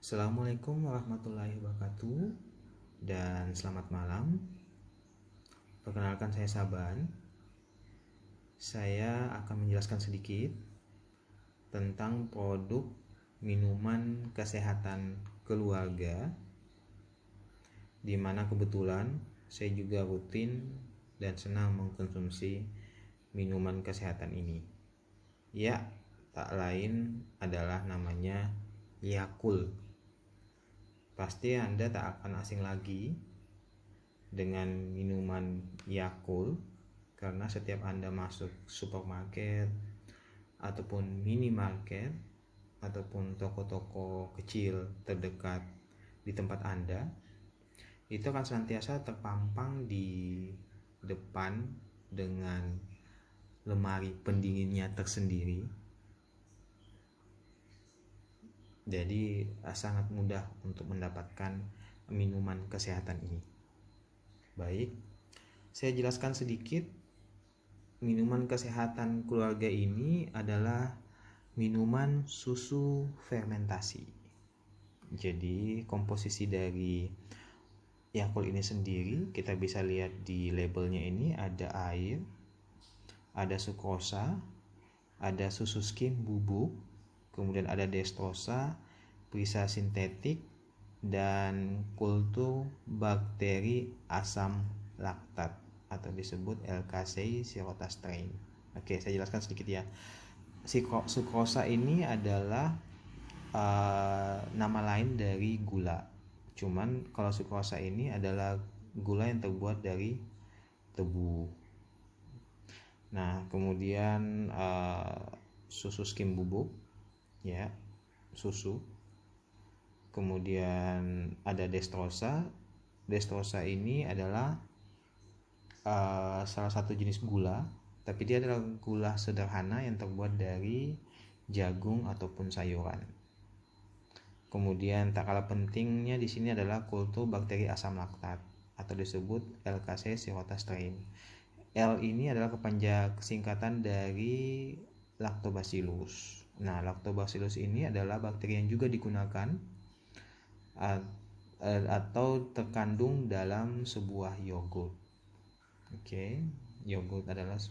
Assalamualaikum warahmatullahi wabarakatuh dan selamat malam. Perkenalkan, saya Saban. Saya akan menjelaskan sedikit tentang produk minuman kesehatan keluarga, di mana kebetulan saya juga rutin dan senang mengkonsumsi minuman kesehatan ini. Ya, tak lain adalah namanya Yakult. Pasti Anda tak akan asing lagi dengan minuman Yakult, karena setiap Anda masuk supermarket ataupun minimarket ataupun toko-toko kecil terdekat di tempat Anda, itu akan senantiasa terpampang di depan dengan lemari pendinginnya tersendiri. Jadi sangat mudah untuk mendapatkan minuman kesehatan ini. Baik, saya jelaskan sedikit. Minuman kesehatan keluarga ini adalah minuman susu fermentasi. Jadi komposisi dari Yakult ini sendiri kita bisa lihat di labelnya ini, ada air, ada sukrosa, ada susu skim bubuk, kemudian ada destrosa, prisa sintetik, dan kultur bakteri asam laktat atau disebut Lacasei Shirota strain. Oke, saya jelaskan sedikit ya. Sukrosa ini adalah nama lain dari gula. Cuman kalau sukrosa ini adalah gula yang terbuat dari tebu. Nah, kemudian susu skim bubuk, ya, susu. Kemudian ada destrosa. Destrosa ini adalah salah satu jenis gula, tapi dia adalah gula sederhana yang terbuat dari jagung ataupun sayuran. Kemudian tak kalah pentingnya di sini adalah kultur bakteri asam laktat atau disebut Lacasei Shirota strain. L ini adalah singkatan dari Lactobacillus. Nah, Lactobacillus ini adalah bakteri yang juga digunakan atau terkandung dalam sebuah yogurt. Oke, yogurt adalah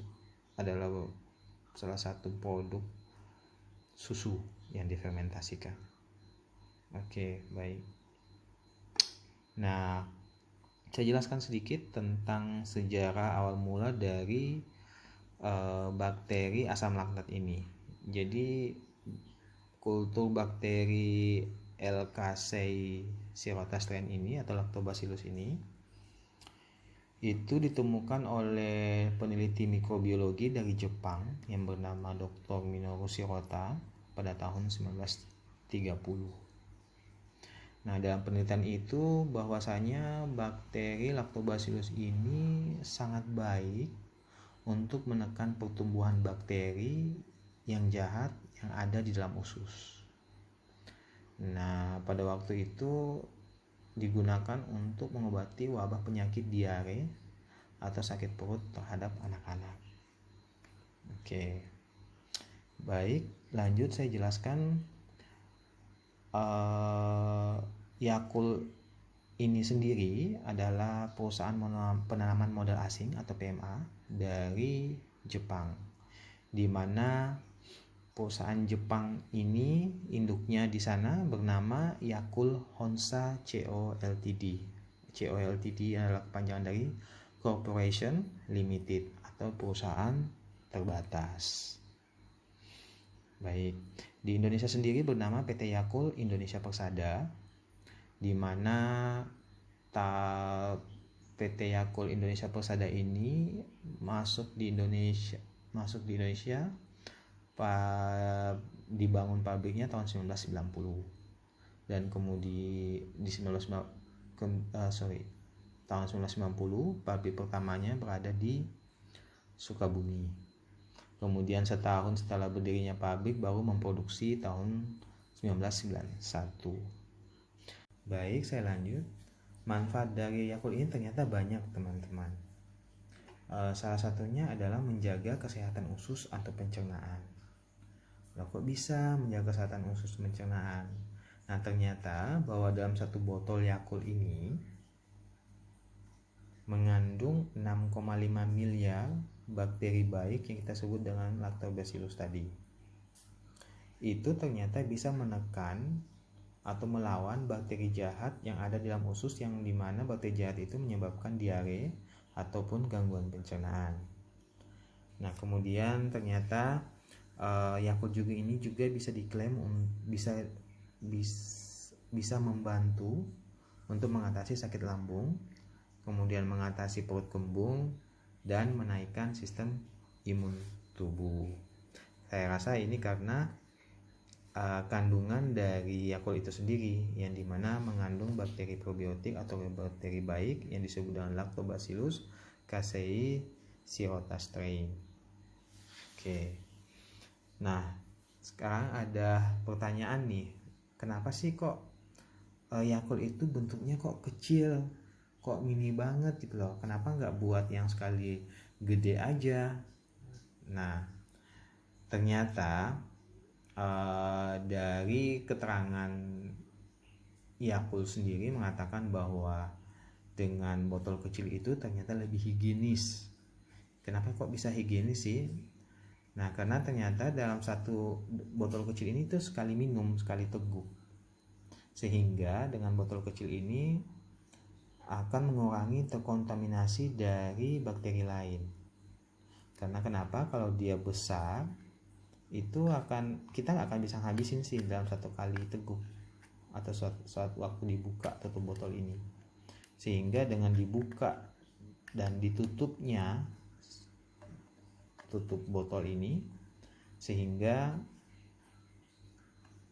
salah satu produk susu yang difermentasikan. Oke, baik. Nah, saya jelaskan sedikit tentang sejarah awal mula dari bakteri asam laktat ini. Jadi kultur bakteri Lacasei Shirota strain ini atau Lactobacillus ini itu ditemukan oleh peneliti mikrobiologi dari Jepang yang bernama Dr. Minoru Shirota pada tahun 1930. Nah, dalam penelitian itu bahwasanya bakteri Lactobacillus ini sangat baik untuk menekan pertumbuhan bakteri yang jahat yang ada di dalam usus. Nah, pada waktu itu digunakan untuk mengobati wabah penyakit diare atau sakit perut terhadap anak-anak. Oke, baik, lanjut saya jelaskan. Yakult ini sendiri adalah perusahaan penanaman modal asing atau PMA dari Jepang, di mana perusahaan Jepang ini induknya di sana bernama Yakult Honsha Co. Ltd. Co. Ltd adalah kepanjangan dari Corporation Limited atau perusahaan terbatas. Baik, di Indonesia sendiri bernama PT Yakult Indonesia Persada, di mana PT Yakult Indonesia Persada ini masuk di Indonesia dibangun pabriknya tahun 1990, dan kemudian di tahun 1990 pabrik pertamanya berada di Sukabumi. Kemudian setahun setelah berdirinya pabrik baru memproduksi tahun 1991. Baik, saya lanjut. Manfaat dari Yakult ini ternyata banyak, teman-teman. Salah satunya adalah menjaga kesehatan usus atau pencernaan. Loh, kok bisa menjaga kesehatan usus pencernaan? Nah, ternyata bahwa dalam satu botol Yakult ini mengandung 6,5 miliar bakteri baik yang kita sebut dengan Lactobacillus tadi. Itu ternyata bisa menekan atau melawan bakteri jahat yang ada dalam usus, yang dimana bakteri jahat itu menyebabkan diare ataupun gangguan pencernaan. Nah, kemudian ternyata Yakult juga ini juga bisa diklaim bisa membantu untuk mengatasi sakit lambung, kemudian mengatasi perut kembung, dan menaikkan sistem imun tubuh. Saya rasa ini karena kandungan dari Yakult itu sendiri, yang dimana mengandung bakteri probiotik atau bakteri baik yang disebut dengan Lactobacillus casei shirota strain. Oke. Nah, sekarang ada pertanyaan nih, kenapa sih kok Yakult itu bentuknya kok kecil, kok mini banget gitu loh, kenapa nggak buat yang sekali gede aja? Nah, ternyata dari keterangan Yakult sendiri mengatakan bahwa dengan botol kecil itu ternyata lebih higienis. Kenapa kok bisa higienis sih? Nah, karena ternyata dalam satu botol kecil ini tuh sekali minum, sekali teguk. Sehingga dengan botol kecil ini akan mengurangi terkontaminasi dari bakteri lain. Karena kenapa? Kalau dia besar, itu kita nggak akan bisa habisin sih dalam satu kali teguk atau saat waktu dibuka tutup botol ini. Sehingga dengan dibuka dan ditutupnya tutup botol ini, sehingga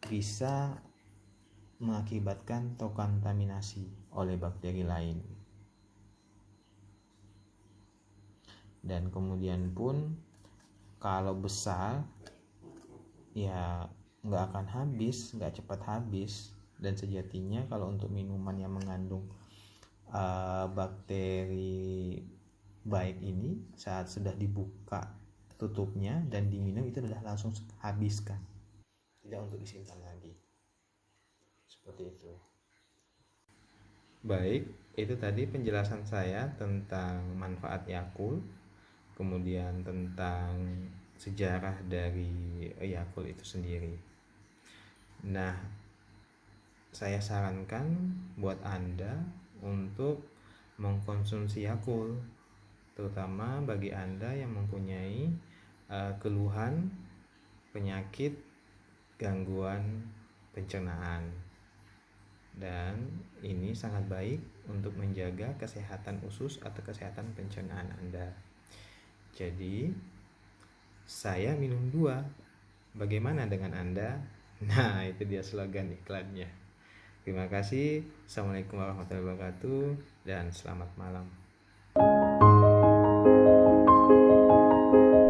bisa mengakibatkan terkontaminasi oleh bakteri lain. Dan kemudian pun kalau besar ya nggak akan habis, nggak cepat habis. Dan sejatinya kalau untuk minuman yang mengandung bakteri baik ini, saat sudah dibuka tutupnya dan diminum itu sudah langsung habiskan, tidak untuk disimpan lagi. Seperti itu. Baik, itu tadi penjelasan saya tentang manfaat Yakult, kemudian tentang sejarah dari Yakult itu sendiri. Nah, saya sarankan buat Anda untuk mengkonsumsi Yakult, terutama bagi Anda yang mempunyai keluhan penyakit gangguan pencernaan. Dan ini sangat baik untuk menjaga kesehatan usus atau kesehatan pencernaan Anda. Jadi, saya minum 2. Bagaimana dengan Anda? Nah, itu dia slogan iklannya. Terima kasih. Assalamualaikum warahmatullahi wabarakatuh dan selamat malam.